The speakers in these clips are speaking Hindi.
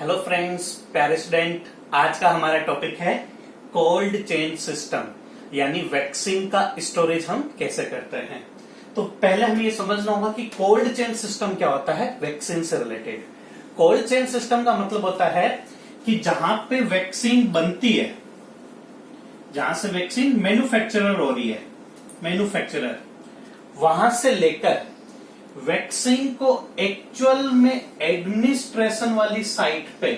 हेलो फ्रेंड्स, प्यारे स्टूडेंट। आज का हमारा टॉपिक है कोल्ड चेन सिस्टम, यानी वैक्सीन का स्टोरेज हम कैसे करते हैं। तो पहले हमें ये समझना होगा कि कोल्ड चेन सिस्टम क्या होता है वैक्सीन से रिलेटेड। कोल्ड चेन सिस्टम का मतलब होता है कि जहां पे वैक्सीन बनती है, जहां से वैक्सीन मैन्युफैक्चरर हो रही है, मैन्युफैक्चरर वहां से लेकर वैक्सीन को एक्चुअल में एडमिनिस्ट्रेशन वाली साइट पे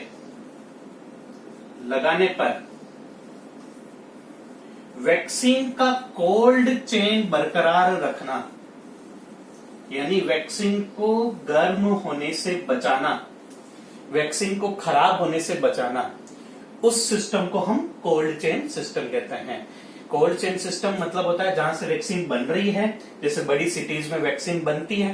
लगाने पर वैक्सीन का कोल्ड चेन बरकरार रखना, यानी वैक्सीन को गर्म होने से बचाना, वैक्सीन को खराब होने से बचाना, उस सिस्टम को हम कोल्ड चेन सिस्टम कहते हैं। कोल्ड चेन सिस्टम मतलब होता है जहां से वैक्सीन बन रही है, जैसे बड़ी सिटीज में वैक्सीन बनती है,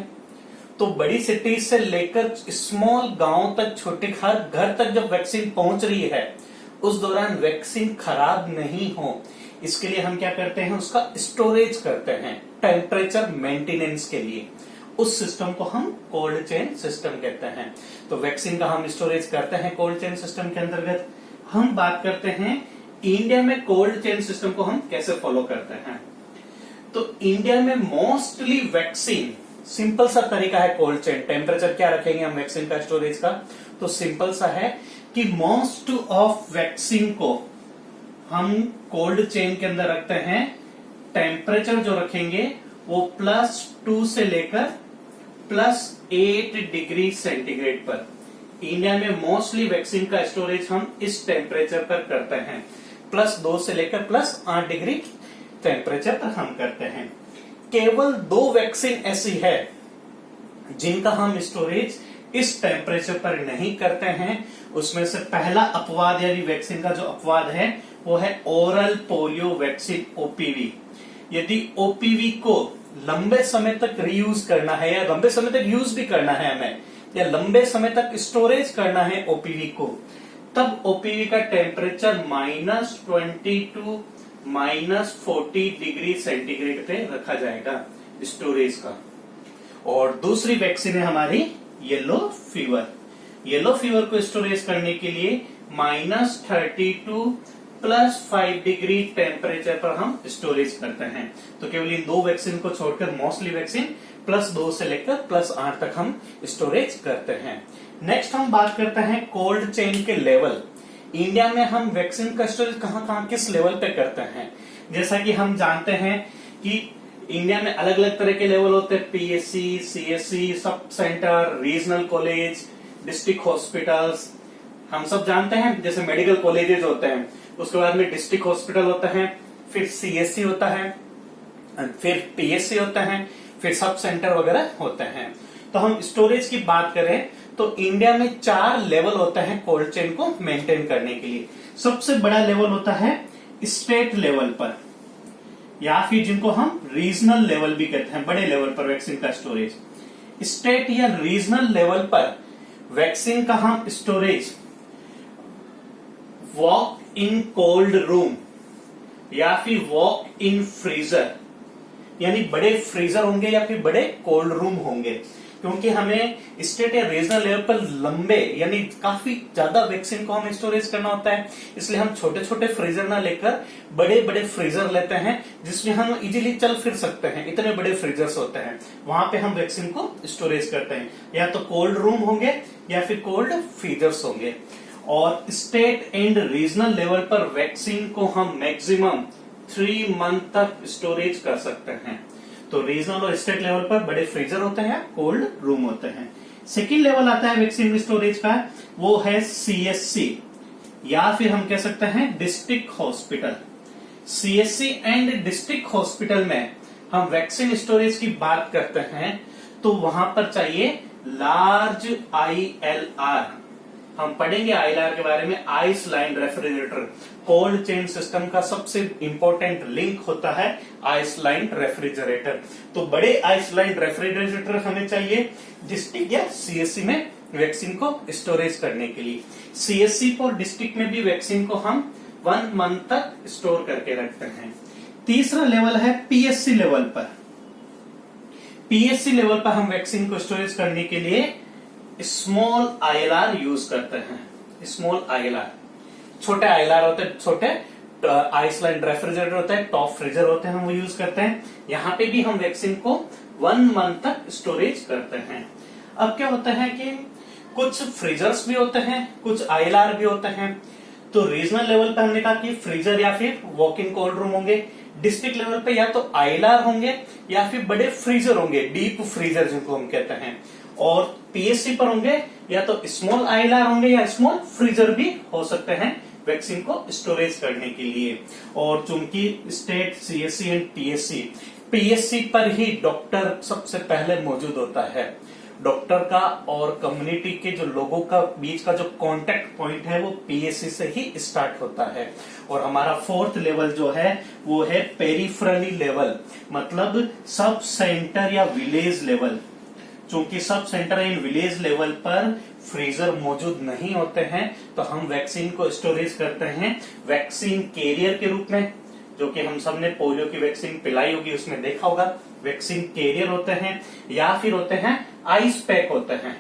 तो बड़ी सिटीज से लेकर स्मॉल गांव तक, छोटे हर घर तक जब वैक्सीन पहुंच रही है, उस दौरान वैक्सीन खराब नहीं हो, इसके लिए हम क्या करते हैं, उसका स्टोरेज करते हैं टेम्परेचर मेंटेनेंस के लिए। उस सिस्टम को हम कोल्ड चेन सिस्टम कहते हैं। तो वैक्सीन का हम स्टोरेज करते हैं कोल्ड चेन सिस्टम के अंतर्गत। हम बात करते हैं इंडिया में कोल्ड चेन सिस्टम को हम कैसे फॉलो करते हैं। तो इंडिया में मोस्टली वैक्सीन, सिंपल सा तरीका है कोल्ड चेन। टेम्परेचर क्या रखेंगे हम वैक्सीन का स्टोरेज का, तो सिंपल सा है कि मोस्ट ऑफ वैक्सीन को हम कोल्ड चेन के अंदर रखते हैं। टेम्परेचर जो रखेंगे वो +2 से लेकर +8 डिग्री सेंटीग्रेड पर। इंडिया में मोस्टली वैक्सीन का स्टोरेज हम इस टेम्परेचर पर करते हैं, +2 से लेकर +8 डिग्री टेम्परेचर पर हम करते हैं। केवल 2 वैक्सीन ऐसी है जिनका हम स्टोरेज इस टेम्परेचर पर नहीं करते हैं। उसमें से पहला अपवाद, यानी वैक्सीन का जो अपवाद है वो है ओरल पोलियो वैक्सीन, ओपीवी। यदि ओपीवी को लंबे समय तक रीयूज करना है, या लंबे समय तक यूज भी करना है हमें, या लंबे समय तक स्टोरेज करना है ओपीवी को, तब ओपीवी का टेम्परेचर -20 to -40 डिग्री सेंटीग्रेड पे रखा जाएगा स्टोरेज का। और दूसरी वैक्सीन है हमारी येलो फीवर। येलो फीवर को स्टोरेज करने के लिए -30 to +5 डिग्री टेम्परेचर पर हम स्टोरेज करते हैं। तो केवल इन 2 वैक्सीन को छोड़कर मोस्टली वैक्सीन +2 से लेकर +8 तक हम स्टोरेज करते हैं। नेक्स्ट हम बात करते हैं कोल्ड चेन के लेवल। इंडिया में हम वैक्सीन का स्टोरेज कहां किस लेवल पे करते हैं। जैसा कि हम जानते हैं कि इंडिया में अलग अलग तरह के लेवल होते हैं, PSC, CSC, sub centre, regional college, district hospitals, हम सब जानते हैं। जैसे मेडिकल कॉलेजेस होते हैं, उसके बाद में डिस्ट्रिक्ट हॉस्पिटल होता है, फिर सीएससी होता है, फिर पीएससी होता है, फिर सब सेंटर वगैरह होते हैं। तो हम स्टोरेज की बात करें तो इंडिया में 4 लेवल होता है कोल्ड चेन को मेंटेन करने के लिए। सबसे बड़ा लेवल होता है स्टेट लेवल पर, या फिर जिनको हम रीजनल लेवल भी कहते हैं, बड़े लेवल पर वैक्सीन का स्टोरेज। स्टेट या रीजनल लेवल पर वैक्सीन का हम storage walk in cold room या फिर वॉक इन फ्रीजर, यानी बड़े फ्रीजर होंगे या फिर बड़े कोल्ड रूम होंगे। क्योंकि हमें स्टेट या रीजनल लेवल पर लंबे, यानी काफी ज्यादा वैक्सीन को हम स्टोरेज करना होता है, इसलिए हम छोटे छोटे फ्रीजर ना लेकर बड़े बड़े फ्रीजर लेते हैं, जिसमें हम इजीली चल फिर सकते हैं। इतने बड़े फ्रीजर्स होते हैं, वहां पे हम वैक्सीन को स्टोरेज करते हैं। या तो कोल्ड रूम होंगे या फिर कोल्ड फ्रीजर्स होंगे। और स्टेट एंड रीजनल लेवल पर वैक्सीन को हम मैक्सिमम 3 मंथ तक स्टोरेज कर सकते हैं। तो रीजनल और स्टेट लेवल पर बड़े फ्रीजर होते हैं, कोल्ड रूम होते हैं। सेकेंड लेवल आता है वैक्सीन स्टोरेज का, वो है सीएससी, या फिर हम कह सकते हैं district hospital. CSC and district hospital में हम वैक्सीन स्टोरेज की बात करते हैं तो वहां पर चाहिए लार्ज ILR। हम पढ़ेंगे आईएलआर के बारे में, ice line refrigerator. Cold chain system का सबसे इंपॉर्टेंट लिंक होता है आइस लाइन रेफ्रिजरेटर। तो बड़े आइस लाइन रेफ्रिजरेटर हमें चाहिए डिस्ट्रिक्ट या सीएससी में वैक्सीन को स्टोरेज करने के लिए। सीएससी और डिस्ट्रिक्ट में भी वैक्सीन को हम 1 मंथ तक स्टोर करके रखते हैं। तीसरा लेवल है पीएससी लेवल पर। पीएससी लेवल पर हम वैक्सीन को स्टोरेज करने के लिए स्मॉल आईएलआर यूज करते हैं। स्मॉल आईएलआर, छोटे आईएलआर होते हैं, छोटे आइसलैंड रेफ्रिजरेटर होता है, टॉप फ्रीजर होते हैं, हम वो यूज करते हैं। यहाँ पे भी हम वैक्सीन को 1 मंथ तक स्टोरेज करते हैं। अब क्या होता है कि कुछ फ्रीजर्स भी होते हैं, कुछ आईएलआर भी होते हैं। तो रीजनल लेवल पे हमने कहा कि फ्रीजर या फिर वॉक इन कोल्ड रूम होंगे। डिस्ट्रिक्ट लेवल पे या तो आईएलआर होंगे या फिर बड़े फ्रीजर होंगे, डीप फ्रीजर जिनको हम कहते हैं। और पीएससी पर होंगे या तो स्मॉल आईएलआर होंगे या स्मॉल फ्रीजर भी हो सकते हैं वैक्सीन को स्टोरेज करने के लिए। और चूंकि state, CSC and PSC, PSC पर ही डॉक्टर सबसे पहले मौजूद होता है। डॉक्टर का और कम्युनिटी के जो लोगों का बीच का जो कांटेक्ट पॉइंट है वो पीएससी से ही स्टार्ट होता है। और हमारा 4th लेवल जो है वो है पेरिफेरली लेवल, मतलब सब सेंटर या विलेज लेवल। चूंकि सब सेंटर एंड विलेज लेवल पर फ्रीजर मौजूद नहीं होते हैं, तो हम वैक्सीन को स्टोरेज करते हैं वैक्सीन कैरियर के रूप में, जो कि हम सबने पोलियो की वैक्सीन पिलाई होगी, उसमें देखा होगा। वैक्सीन कैरियर होते हैं या फिर होते हैं आइस पैक होते हैं।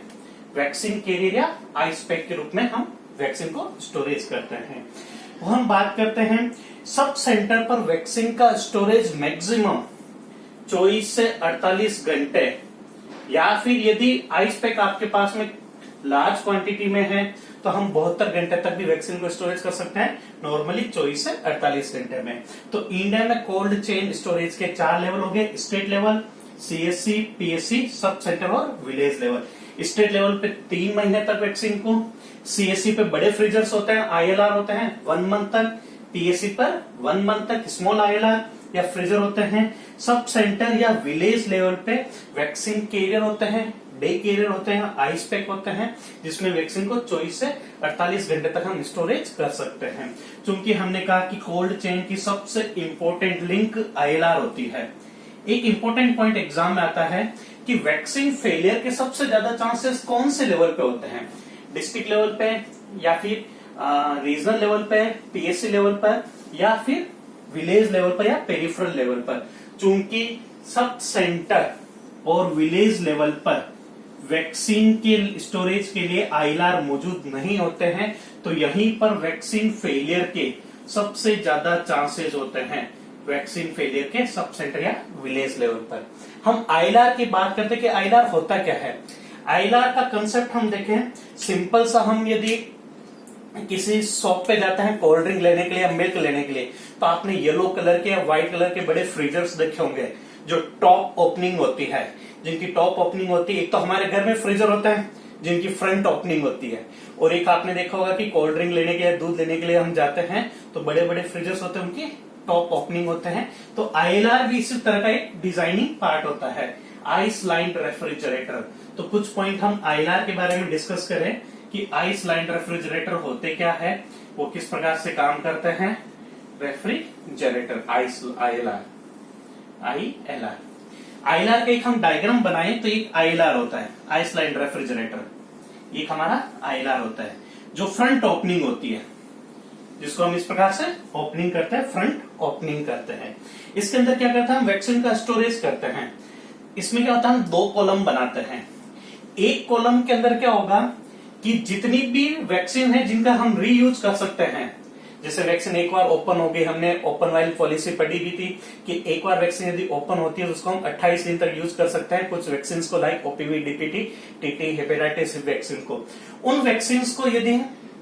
वैक्सीन कैरियर या आइस पैक के रूप में हम वैक्सीन को स्टोरेज करते हैं। तो हम बात करते हैं सब सेंटर पर वैक्सीन का स्टोरेज मैक्सिमम 24 से 48 घंटे, या फिर यदि आइस पैक आपके पास में लार्ज क्वांटिटी में है तो हम 72 घंटे तक भी वैक्सीन को स्टोरेज कर सकते हैं, नॉर्मली 24 से 48 घंटे में। तो इंडिया में कोल्ड चेन स्टोरेज के 4 लेवल हो गए, state level, CSC, PSC, sub centre और विलेज लेवल। स्टेट लेवल पे 3 महीने तक वैक्सीन को, सीएससी पे बड़े फ्रीजर्स होते हैं, आईएलआर होते हैं 1 मंथ तक, पीएससी पर 1 मंथ तक स्मॉल आईएलआर या फ्रीजर होते हैं। सब सेंटर या विलेज लेवल पे वैक्सीन कैरियर होते हैं, डे कैरियर होते हैं, आइस पैक होते हैं, जिसमें वैक्सीन को 24 से 48 घंटे तक हम स्टोरेज कर सकते हैं। क्योंकि हमने कहा कि कोल्ड चेन की सबसे इंपॉर्टेंट लिंक आईएलआर होती है। एक इंपॉर्टेंट पॉइंट एग्जाम में आता है कि वैक्सीन फेलियर के सबसे ज्यादा चांसेस कौन से लेवल पे होते हैं, डिस्ट्रिक्ट लेवल पे या फिर रीजनल लेवल पे, पीएससी लेवल पर या फिर विलेज लेवल पर या पेरिफेरल लेवल पर। चूंकि सब सेंटर और विलेज लेवल पर वैक्सीन के स्टोरेज के लिए आईएलआर मौजूद नहीं होते हैं, तो यहीं पर वैक्सीन फेलियर के सबसे ज्यादा चांसेस होते हैं, वैक्सीन फेलियर के सब सेंटर या विलेज लेवल पर। हम आईएलआर की बात करते हैं कि आईएलआर होता क्या है। आईएलआर का कंसेप्ट हम देखें, सिंपल सा, हम यदि किसी शॉप पे जाते हैं कोल्ड ड्रिंक लेने के लिए या मिल्क लेने के लिए, तो आपने येलो कलर के या व्हाइट कलर के बड़े फ्रीजर्स देखे होंगे जो टॉप ओपनिंग होती है, जिनकी टॉप ओपनिंग होती है। एक तो हमारे घर में फ्रीजर होता है जिनकी फ्रंट ओपनिंग होती है, और एक आपने देखा होगा कि कोल्ड ड्रिंक लेने के लिए, दूध लेने के लिए हम जाते हैं तो बड़े बड़े फ्रीजर्स होते हैं, उनकी टॉप ओपनिंग होते हैं। तो आईएलआर भी इसी तरह का एक डिजाइनिंग पार्ट होता है, आइस लाइंड रेफ्रिजरेटर। तो कुछ पॉइंट हम आईएलआर के बारे में डिस्कस करें कि आइस लाइंड रेफ्रिजरेटर होते क्या है, वो किस प्रकार से काम करते हैं। रेफ्रिजरेटर आईएलआर आईएलआर का एक हम डायग्राम बनाएं तो एक आईएलआर होता है, आइस लाइंड रेफ्रिजरेटर। एक हमारा आईएलआर होता है जो फ्रंट ओपनिंग होती है, जिसको हम इस प्रकार से ओपनिंग करते हैं, फ्रंट ओपनिंग करते हैं। इसके अंदर क्या करते हैं, हम वैक्सीन का स्टोरेज करते हैं। इसमें क्या होता है, हम 2 कॉलम बनाते हैं। एक कॉलम के अंदर क्या होगा कि जितनी भी वैक्सीन है जिनका हम रीयूज कर सकते हैं, जैसे वैक्सीन एक बार ओपन हो गई, हमने ओपन वाली पॉलिसी पढ़ी भी थी कि एक बार वैक्सीन यदि ओपन होती है तो उसको हम 28 दिन तक यूज कर सकते हैं। कुछ वैक्सीन को, like OPV, DPT, TT, hepatitis vaccine को, उन वैक्सीन को यदि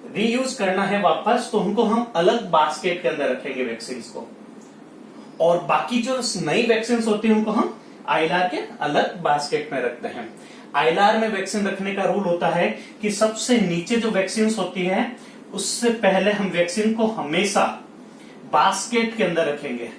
रीयूज करना है वापस, तो उनको हम अलग बास्केट के अंदर रखेंगे वैक्सीन को, और बाकी जो नई वैक्सीन होती है उनको हम आईएलआर के अलग बास्केट में रखते हैं। आईएलआर में वैक्सीन रखने का रूल होता है कि सबसे नीचे जो वैक्सीन होती है उससे पहले हम वैक्सीन को हमेशा बास्केट के अंदर रखेंगे।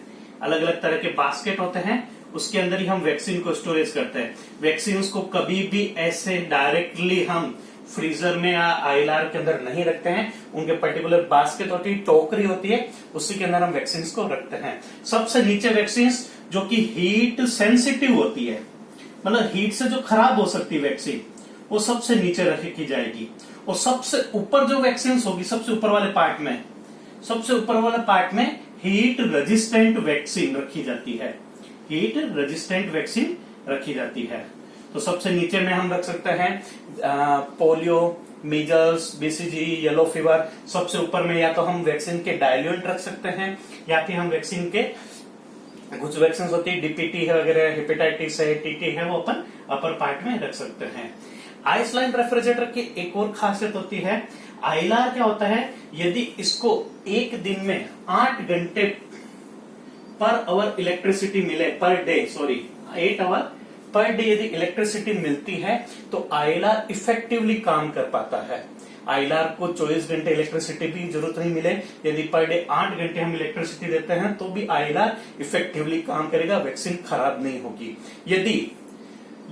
अलग अलग तरह के बास्केट होते हैं, उसके अंदर ही हम वैक्सीन को स्टोरेज करते हैं। वैक्सीन को कभी भी ऐसे डायरेक्टली हम फ्रीजर में या आईएलआर के अंदर नहीं रखते हैं, उनके पर्टिकुलर बास्केट होती है, टोकरी होती है, उसी के अंदर हम वैक्सीन को रखते हैं। सबसे नीचे वैक्सीन जो कि हीट सेंसिटिव होती है, मतलब हीट से जो खराब हो सकती है वैक्सीन, वो सबसे नीचे रखी जाएगी। और सबसे ऊपर जो वैक्सीन होगी, सबसे ऊपर वाले पार्ट में, सबसे ऊपर वाले पार्ट में हीट रेजिस्टेंट वैक्सीन रखी जाती है, हीट रेजिस्टेंट वैक्सीन रखी जाती है। तो सबसे नीचे में हम रख सकते हैं polio, measles, BCG, yellow fever, सबसे ऊपर में या तो हम वैक्सीन के डायल्यूएंट रख सकते हैं या फिर हम वैक्सीन के कुछ वैक्सीन होती है डीपीटी है वगैरह, हेपेटाइटिस है, टीटी है, वो अपन अपर पार्ट में रख सकते हैं। आइसलैंड रेफ्रिजरेटर की एक और खासियत होती है, आईएलआर क्या होता है, यदि इसको एक दिन में 8 घंटे पर आवर इलेक्ट्रिसिटी मिले, per day sorry 8 hour per day यदि इलेक्ट्रिसिटी मिलती है तो आईएलआर इफेक्टिवली काम कर पाता है। आईएलआर को 24 घंटे इलेक्ट्रिसिटी भी जरूरत नहीं मिले, यदि पर डे 8 घंटे हम इलेक्ट्रिसिटी देते हैं तो भी आईएलआर इफेक्टिवली काम करेगा, वैक्सीन खराब नहीं होगी।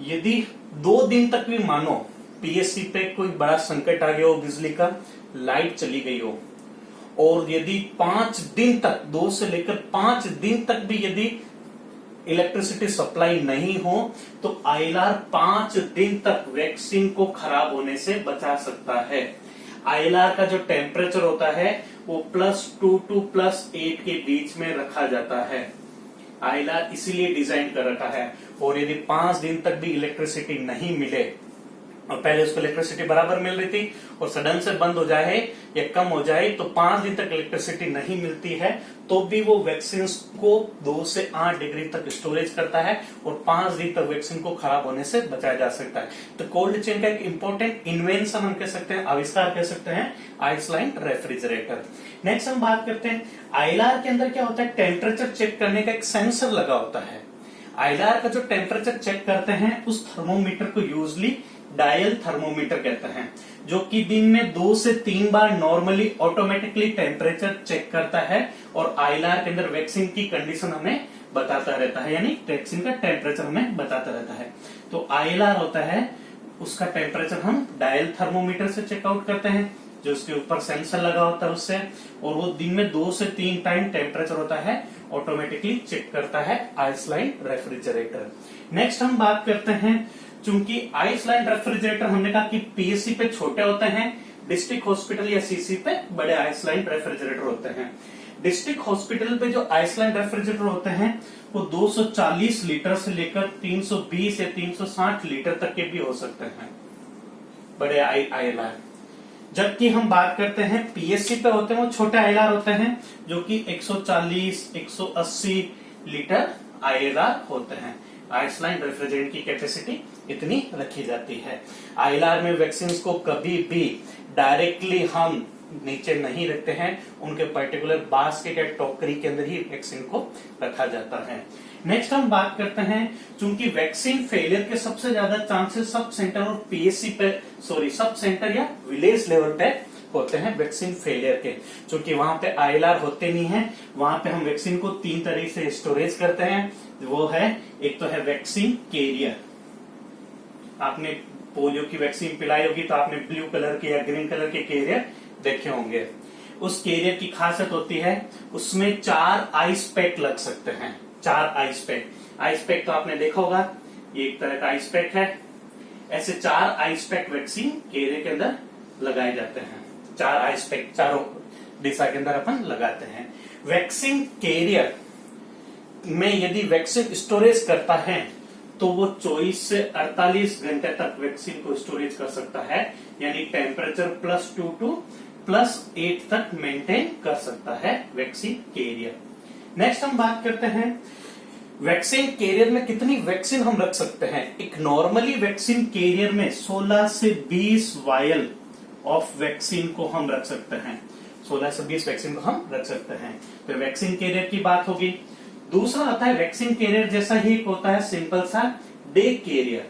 यदि 2 दिन तक भी मानो पीएससी पे कोई बड़ा संकट आ गया हो, बिजली का लाइट चली गई हो, और यदि 5 दिन तक 2 से लेकर 5 दिन तक भी यदि इलेक्ट्रिसिटी सप्लाई नहीं हो तो आईएलआर 5 दिन तक वैक्सीन को खराब होने से बचा सकता है। आईएलआर का जो टेम्परेचर होता है वो +2 to +8 के बीच में रखा जाता है। आईएलआर इसीलिए डिजाइन कर रखा है। और यदि 5 दिन तक भी इलेक्ट्रिसिटी नहीं मिले, और पहले उसको इलेक्ट्रिसिटी बराबर मिल रही थी और सडन से बंद हो जाए या कम हो जाए, तो 5 दिन तक इलेक्ट्रिसिटी नहीं मिलती है तो भी वो वैक्सीन को 2 से 8 डिग्री तक स्टोरेज करता है और 5 दिन तक वैक्सीन को खराब होने से बचाया जा सकता है। तो कोल्ड चेन का एक इंपॉर्टेंट इन्वेंशन हम कह सकते हैं, आविष्कार कह सकते हैं, आइसलैंड रेफ्रिजरेटर। नेक्स्ट हम बात करते हैं आईएलआर के अंदर क्या होता है, टेम्परेचर चेक करने का एक सेंसर लगा होता है। आईएलआर का जो टेम्परेचर चेक करते हैं उस थर्मोमीटर को यूजली डायल थर्मोमीटर कहते हैं, जो कि दिन में 2 से 3 बार नॉर्मली ऑटोमेटिकली टेम्परेचर चेक करता है और आईएलआर के अंदर वैक्सीन की कंडीशन हमें बताता रहता है, यानी वैक्सीन का टेम्परेचर हमें बताता रहता है। तो आईएलआर होता है, उसका टेम्परेचर हम डायल थर्मोमीटर से चेकआउट करते हैं, जो उसके ऊपर सेंसर लगा होता है उससे, और वो दिन में 2 से 3 टाइम टेम्परेचर होता है ऑटोमेटिकली चेक करता है आइसलैंड रेफ्रिजरेटर। नेक्स्ट हम बात करते हैं, चूंकि आइसलैंड रेफ्रिजरेटर हमने कहा कि पीएससी पे छोटे होते हैं, डिस्ट्रिक्ट हॉस्पिटल या सीसी पे बड़े आइसलैंड रेफ्रिजरेटर होते हैं। डिस्ट्रिक्ट हॉस्पिटल पे जो आइसलैंड रेफ्रिजरेटर होते हैं वो 240 लीटर से लेकर 320 या 360 लीटर तक के भी हो सकते हैं, बड़े आईएलआर। जबकि हम बात करते हैं पीएससी पे होते हैं वो छोटे आईएलआर होते हैं, जो कि 140 180 लीटर आईएलआर होते हैं। आइसलैंड रेफ्रिजरेटर की कैपेसिटी इतनी रखी जाती है। आईएलआर में वैक्सीन को कभी भी डायरेक्टली हम नीचे नहीं रखते हैं, उनके पर्टिकुलर बास्केट या टोकरी के अंदर ही वैक्सीन को रखा जाता है। नेक्स्ट हम बात करते हैं, चूंकि वैक्सीन फेलियर के सबसे ज्यादा चांसेस सब सेंटर और पीएससी पे सब सेंटर या विलेज लेवल पे होते हैं वैक्सीन फेलियर के, क्योंकि वहां पे आईएलआर होते नहीं है। वहां पे हम वैक्सीन को 3 तरीके से स्टोरेज करते हैं, वो है, एक तो है वैक्सीन कैरियर। आपने पोलियो की वैक्सीन पिलाई होगी तो आपने ब्लू कलर के या ग्रीन कलर के कैरियर देखे होंगे। उस कैरियर की खासियत होती है उसमें 4 आइस पैक लग सकते हैं, 4 आइस पैक। आइस पैक तो आपने देखा होगा, ये एक तरह का आइस पैक है। ऐसे 4 आइस पैक वैक्सीन कैरियर के अंदर लगाए जाते हैं। 4 आइस पैक चारों दिशा के अंदर अपन लगाते हैं। वैक्सीन कैरियर में यदि वैक्सीन स्टोरेज करता है तो वो 24 से 48 घंटे तक वैक्सीन को स्टोरेज कर सकता है, यानी टेम्परेचर +2 to +8 तक मेंटेन कर सकता है वैक्सीन कैरियर। नेक्स्ट हम बात करते हैं वैक्सीन कैरियर में कितनी वैक्सीन हम रख सकते हैं। एक नॉर्मली वैक्सीन कैरियर में 16 से 20 वायल ऑफ वैक्सीन को हम रख सकते हैं, 16 से 20 वैक्सीन को हम रख सकते हैं। तो वैक्सीन कैरियर की बात होगी। दूसरा आता है वैक्सीन कैरियर जैसा ही एक होता है सिंपल सा डे कैरियर।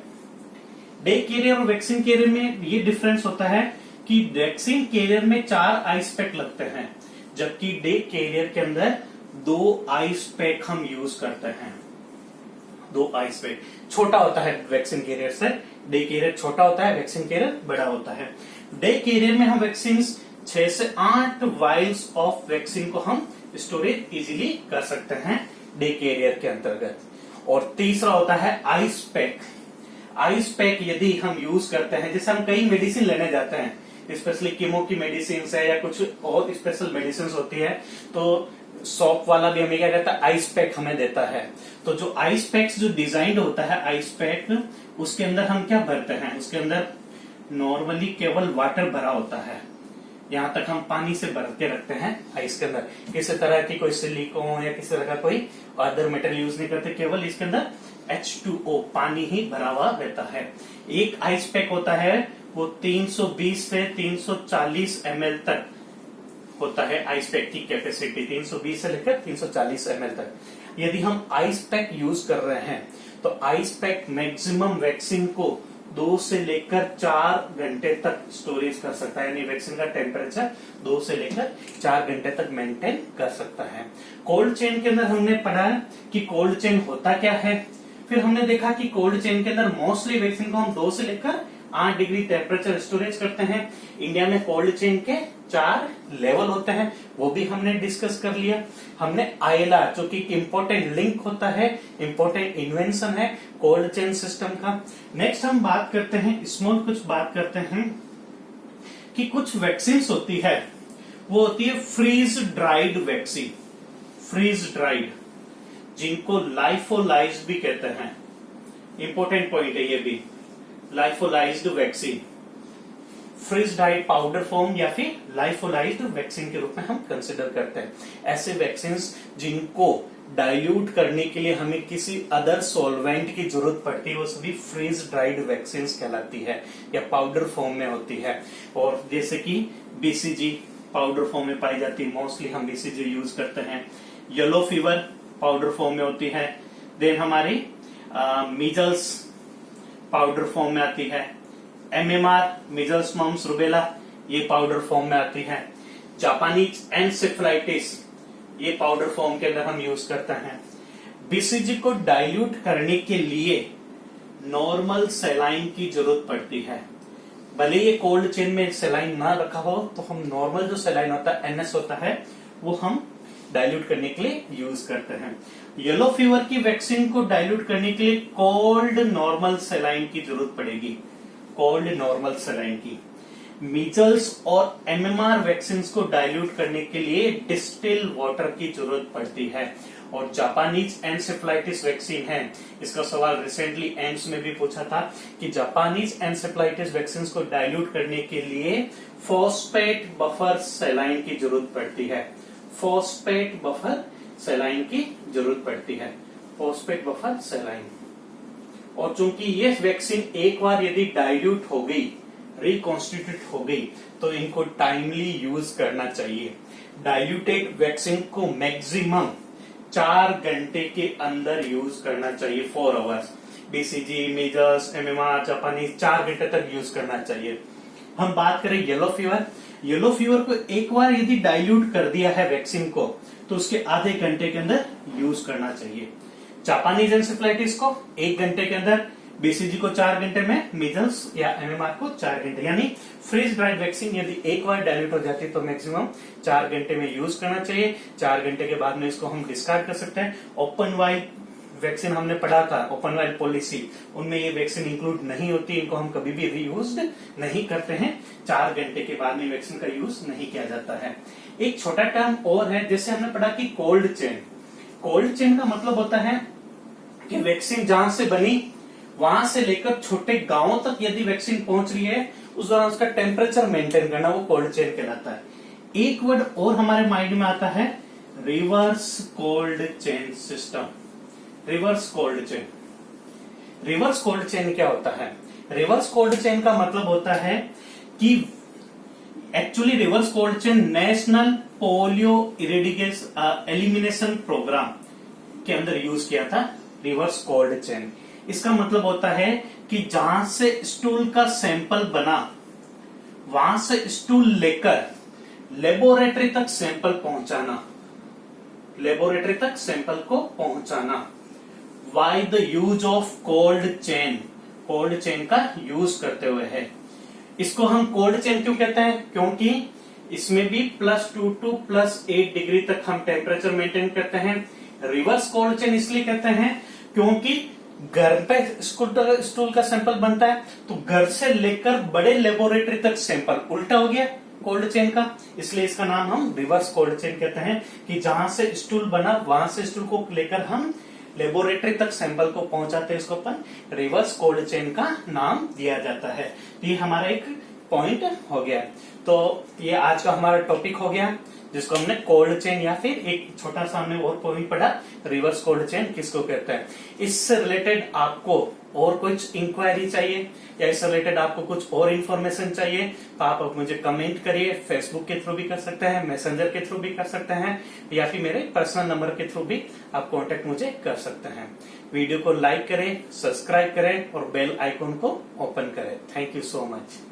डे कैरियर और वैक्सीन कैरियर में ये डिफरेंस होता है कि वैक्सीन कैरियर में 4 आइस पैक लगते हैं, जबकि डे कैरियर के अंदर 2 आइस पैक हम यूज करते हैं। 2 आइस पैक छोटा होता है वैक्सीन कैरियर से, डे कैरियर छोटा होता है, वैक्सीन कैरियर बड़ा होता है। डे कैरियर में हम वैक्सीन 6 से 8 वाइल्स ऑफ वैक्सीन को हम स्टोरेज इजीली कर सकते हैं डे कैरियर के अंतर्गत। और तीसरा होता है आइस पैक। आइस पैक यदि हम यूज करते हैं, जैसे हम कई मेडिसिन लेने जाते हैं, स्पेशली कीमो की मेडिसिन है या कुछ और स्पेशल मेडिसिन होती है, तो शॉप वाला भी हमें क्या कहता है, आइस पैक हमें देता है। तो जो आइस पैक्स जो डिजाइन होता है आइस पैक, उसके अंदर हम क्या भरते हैं, उसके अंदर नॉर्मली केवल वाटर भरा होता है, यहां तक हम पानी से भर के रखते हैं आइस के अंदर। किसी तरह की कोई सिलिकॉन या किसी तरह का कोई अदर मेटल यूज नहीं करते, केवल इसके अंदर H2O पानी ही भरा हुआ रहता है। एक आइस पैक होता है वो 320 से 340 ml तक होता है। आइस पैक की कैपेसिटी 320 से लेकर 340 ml तक। यदि हम आइस पैक यूज कर रहे हैं तो आइस पैक मैक्सिमम वैक्सीन को 2 से लेकर 4 घंटे तक स्टोरेज कर सकता है, यानी वैक्सीन का टेम्परेचर 2 से लेकर 4 घंटे तक मेंटेन कर सकता है। कोल्ड चेन के अंदर हमने पढ़ा कि कोल्ड चेन होता क्या है, फिर हमने देखा कि कोल्ड चेन के अंदर मोस्टली वैक्सीन को हम 2 से लेकर 8 डिग्री टेम्परेचर स्टोरेज करते हैं। इंडिया में कोल्ड चेन के 4 लेवल होते हैं, वो भी हमने डिस्कस कर लिया। हमने ILR जो कि इम्पोर्टेंट लिंक होता है, इम्पोर्टेंट इन्वेंशन है कोल्ड चेन सिस्टम का। नेक्स्ट हम बात करते हैं कुछ बात करते हैं कि कुछ वैक्सीन होती है, वो होती है freeze dried vaccine, freeze dried, जिनको लाइफोलाइज्ड भी कहते हैं। इंपॉर्टेंट पॉइंट है ये भी, lyophilised vaccine, freeze dried powder form या फिर लाइफोलाइज्ड वैक्सीन के रूप में हम कंसिडर करते हैं। ऐसे वैक्सीन जिनको डाइल्यूट करने के लिए हमें किसी अदर सॉल्वेंट की जरूरत पड़ती है, वो सभी फ्रीज ड्राइड वैक्सीन कहलाती है या पाउडर फॉर्म में होती है। और जैसे कि BCG पाउडर फॉर्म में पाई जाती है, मोस्टली हम BCG यूज करते हैं। येलो फीवर पाउडर फॉर्म में होती है। देन हमारी मीजल्स पाउडर फॉर्म में आती है। MMR मीजल्स मम्स रूबेला ये पाउडर फॉर्म में आती है। जापानीज एनसेफेलाइटिस ये पाउडर फॉर्म के अंदर हम यूज करते हैं। BCG को डाइल्यूट करने के लिए नॉर्मल सेलाइन की जरूरत पड़ती है। भले ये कोल्ड चेन में सेलाइन ना रखा हो तो हम नॉर्मल जो सेलाइन होता है NS होता है वो हम डाइल्यूट करने के लिए यूज करते हैं। येलो फीवर की वैक्सीन को डाइल्यूट करने के लिए कोल्ड नॉर्मल सेलाइन की जरूरत पड़ेगी, कोल्ड नॉर्मल सेलाइन की। मीजल्स और MMR वैक्सीन को डाइल्यूट करने के लिए डिस्टिल वाटर की जरूरत पड़ती है। और जापानीज एनसेफेलाइटिस वैक्सीन है, इसका सवाल रिसेंटली एम्स में भी पूछा था कि जापानीज एनसेफेलाइटिस वैक्सीन को डाइल्यूट करने के लिए फॉस्फेट बफर सेलाइन की जरूरत पड़ती है। फॉस्फेट बफर सेलाइन की जरूरत पड़ती है, फॉस्फेट बफर सेलाइन। और चूंकि ये वैक्सीन एक बार यदि डाइल्यूट हो गई, रिकॉन्स्टिट्यूट हो गई, तो इनको टाइमली यूज करना चाहिए। डाइल्यूटेड वैक्सीन को मैक्सिमम 4 घंटे के अंदर यूज करना चाहिए, 4 hours. BCG, measles, MMR, Japanese 4 घंटे तक यूज करना चाहिए। हम बात करें येलो फीवर, येलो फीवर को एक बार यदि डाइल्यूट कर दिया है वैक्सीन को तो उसके आधे घंटे के अंदर यूज करना चाहिए। जापानीज एनसेफेलाइटिस को 1 घंटे के अंदर, BCG को 4 घंटे में, मीजल्स या MMR को 4 घंटे। यानी फ्रीज ड्राइड वैक्सीन यदि एक बार डाइल्यूट हो जाती है तो मैक्सिमम 4 घंटे में यूज करना चाहिए। 4 घंटे के बाद में इसको हम डिस्कार्ड कर सकते हैं। ओपन वाइल वैक्सीन हमने पढ़ा था, ओपन वाइल पॉलिसी, उनमें ये वैक्सीन इंक्लूड नहीं होती, इनको हम कभी भी यूज नहीं करते हैं। 4 घंटे के बाद में वैक्सीन का यूज नहीं किया जाता है। एक छोटा टर्म और है, जैसे हमने पढ़ा कि कोल्ड चेन। कोल्ड चेन का मतलब होता है कि वैक्सीन जहां से बनी वहां से लेकर छोटे गांवों तक यदि वैक्सीन पहुंच रही है उस दौरान उसका टेम्परेचर मेंटेन करना, वो कोल्ड चेन कहलाता है। एक वर्ड और हमारे माइंड में आता है, reverse cold chain system. Reverse cold chain, reverse cold chain क्या होता है? रिवर्स कोल्ड चेन का मतलब होता है कि actually reverse cold chain national polio elimination programme के अंदर यूज किया था रिवर्स कोल्ड चेन। इसका मतलब होता है कि जहां से स्टूल का सैंपल बना वहां से स्टूल लेकर लेबोरेटरी तक सैंपल पहुंचाना, लेबोरेटरी तक सैंपल को पहुंचाना। Why the use of cold chain, cold chain का यूज करते हुए है। इसको हम कोल्ड चेन क्यों कहते हैं? क्योंकि इसमें भी +2 to +8 डिग्री तक हम टेम्परेचर मेंटेन करते हैं। रिवर्स कोल्ड चेन इसलिए कहते हैं क्योंकि घर पे स्टूल का सैंपल बनता है तो घर से लेकर बड़े लेबोरेटरी तक सैंपल उल्टा हो गया कोल्ड चेन का, इसलिए इसका नाम हम रिवर्स कोल्ड चेन कहते हैं कि जहां से स्टूल बना वहां से स्टूल को लेकर हम लेबोरेटरी तक सैंपल को पहुंचाते हैं, इसको अपन रिवर्स कोल्ड चेन का नाम दिया जाता है। ये हमारा एक पॉइंट हो गया। तो ये आज का हमारा टॉपिक हो गया, जिसको हमने कोल्ड चेन या फिर एक छोटा सा हमने और पॉइंट पढ़ा, रिवर्स कोल्ड चेन किसको कहते हैं। इससे रिलेटेड आपको और कुछ इंक्वायरी चाहिए या इससे रिलेटेड आपको कुछ और इन्फॉर्मेशन चाहिए तो आप मुझे कमेंट करिए। फेसबुक के थ्रू भी कर सकते हैं, मैसेंजर के थ्रू भी कर सकते हैं, या फिर मेरे पर्सनल नंबर के थ्रू भी आप कांटेक्ट मुझे कर सकते हैं। वीडियो को लाइक करें, सब्सक्राइब करें और बेल आइकन को ओपन करें। Thank you so much.